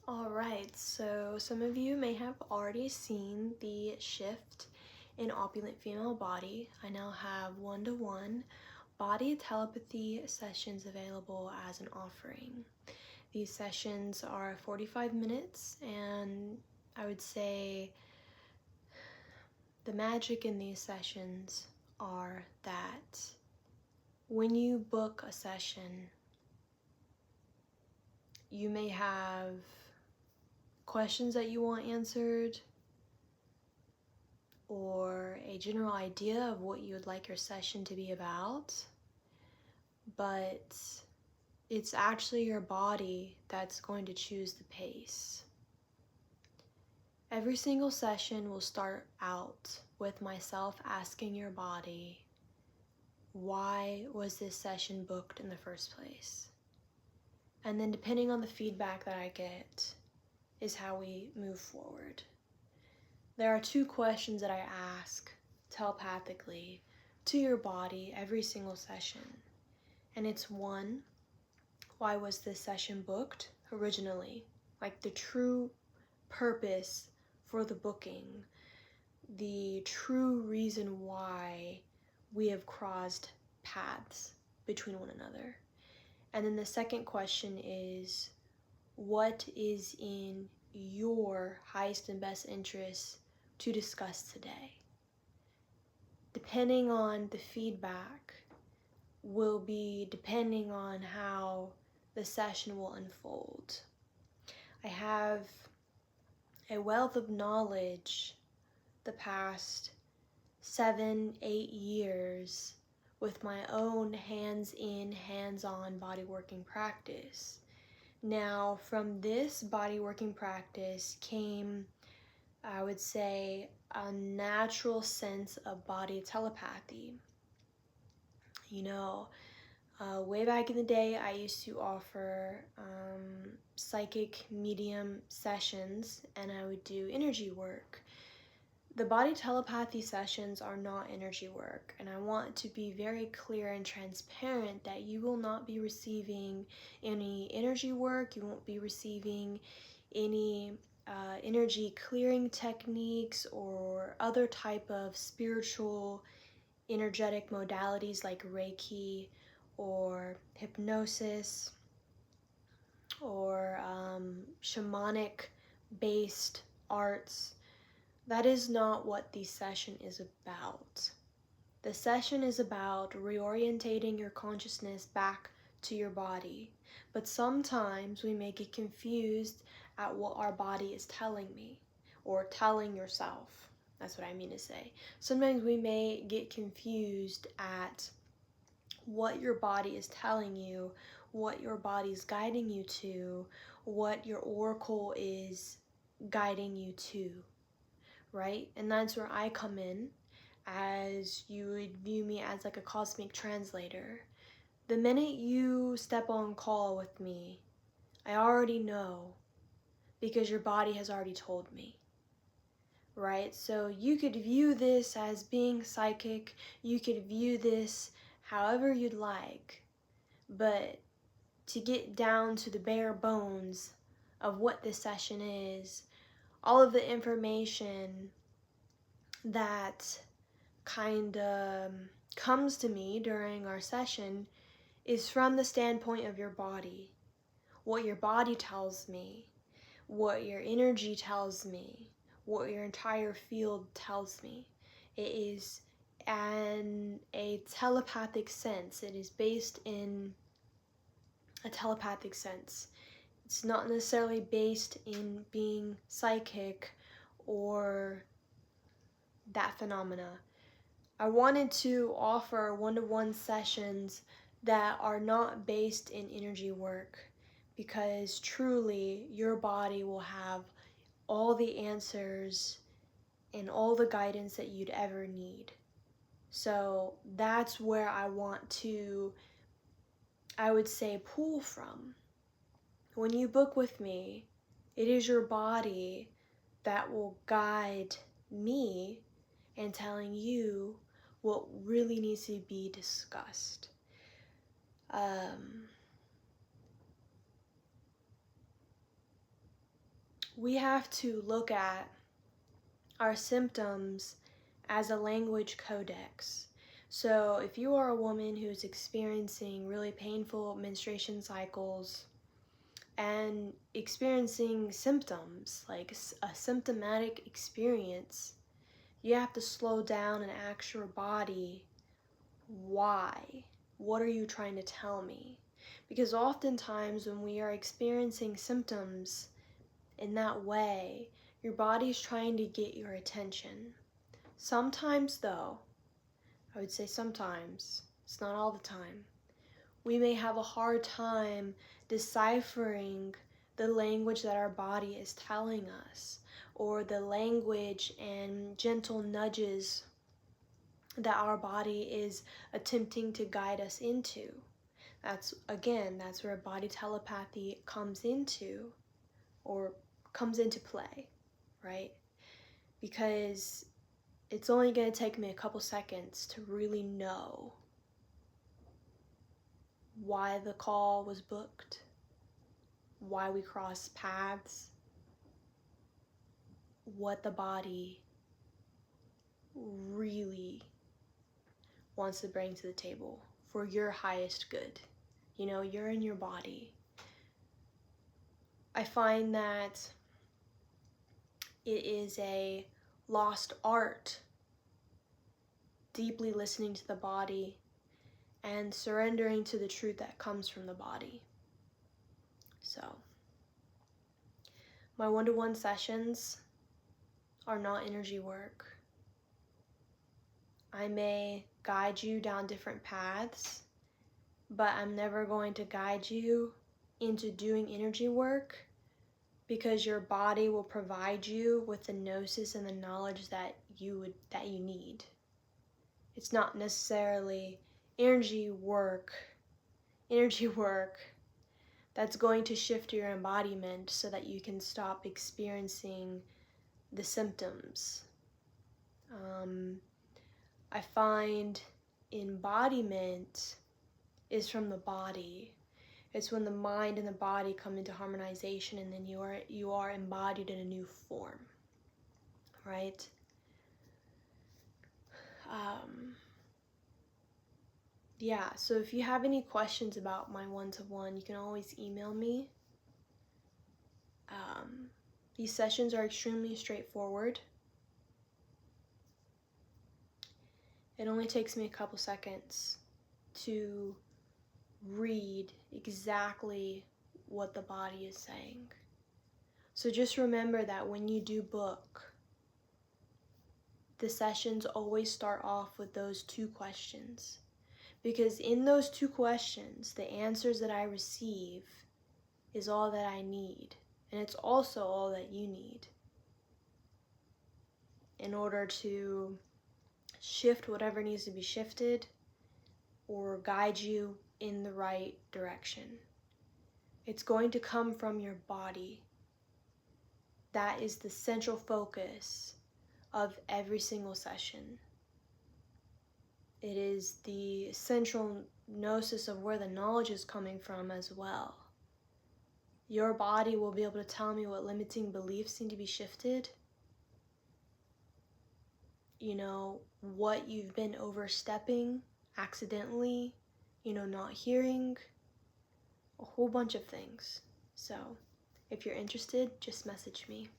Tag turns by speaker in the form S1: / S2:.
S1: Alright, so some of you may have already seen the shift in Opulent Female Body. I now have one-to-one Body Telepathy Sessions available as an offering. These sessions are 45 minutes, and I would say the magic in these sessions are that when you book a session, you may have questions that you want answered, or a general idea of what you would like your session to be about, but it's actually your body that's going to choose the pace. Every single session will start out with myself asking your body, why was this session booked in the first place? And then depending on the feedback that I get is how we move forward. There are two questions that I ask telepathically to your body every single session. And it's one, why was this session booked originally? Like the true purpose for the booking, the true reason why we have crossed paths between one another. And then the second question is, what is in your highest and best interest to discuss today? Depending on the feedback will be depending on how the session will unfold. I have a wealth of knowledge the past 7-8 years with my own hands-in, hands-on body working practice. Now, from this body working practice came, I would say, a natural sense of body telepathy. You know, way back in the day, I used to offer psychic medium sessions, and I would do energy work. The body telepathy sessions are not energy work, and I want to be very clear and transparent that you will not be receiving any energy work. You won't be receiving any energy clearing techniques or other type of spiritual energetic modalities like Reiki or hypnosis or shamanic based arts. That is not what the session is about. The session is about reorientating your consciousness back to your body. But sometimes we may get confused at what our body is telling me or telling yourself. That's what I mean to say. Sometimes we may get confused at what your body is telling you, what your body is guiding you to, what your oracle is guiding you to. Right? And that's where I come in, as you would view me as like a cosmic translator. The minute you step on call with me, I already know because your body has already told me. Right? So you could view this as being psychic, you could view this however you'd like, but to get down to the bare bones of what this session is, all of the information that kind of comes to me during our session is from the standpoint of your body. What your body tells me, what your energy tells me, what your entire field tells me. It is a telepathic sense. It is based in a telepathic sense. It's not necessarily based in being psychic or that phenomena. I wanted to offer one-to-one sessions that are not based in energy work, because truly your body will have all the answers and all the guidance that you'd ever need. So that's where I want to, I would say, pull from. When you book with me, it is your body that will guide me in telling you what really needs to be discussed. we have to look at our symptoms as a language codex. So if you are a woman who's experiencing really painful menstruation cycles and experiencing symptoms, like a symptomatic experience, you have to slow down and ask your body, why? What are you trying to tell me? Because oftentimes when we are experiencing symptoms in that way, your body's trying to get your attention. Sometimes though, I would say sometimes, it's not all the time, we may have a hard time deciphering the language that our body is telling us, or the language and gentle nudges that our body is attempting to guide us into. That's where body telepathy comes into play, right? Because it's only going to take me a couple seconds to really know why the call was booked, why we crossed paths, what the body really wants to bring to the table for your highest good. You know, you're in your body. I find that it is a lost art, deeply listening to the body and surrendering to the truth that comes from the body. So, my one-to-one sessions are not energy work. I may guide you down different paths, but I'm never going to guide you into doing energy work, because your body will provide you with the gnosis and the knowledge that you need. It's not necessarily energy work that's going to shift your embodiment so that you can stop experiencing the symptoms. I find embodiment is from the body. It's when the mind and the body come into harmonization, and then you are embodied in a new form, right? Yeah, so if you have any questions about my one-to-one, you can always email me. These sessions are extremely straightforward. It only takes me a couple seconds to read exactly what the body is saying. So just remember that when you do book, the sessions always start off with those 2 questions. Because in those 2 questions, the answers that I receive is all that I need. And it's also all that you need in order to shift whatever needs to be shifted or guide you in the right direction. It's going to come from your body. That is the central focus of every single session. It is the central gnosis of where the knowledge is coming from as well. Your body will be able to tell me what limiting beliefs need to be shifted. You know, what you've been overstepping accidentally, not hearing, a whole bunch of things. So, if you're interested, just message me.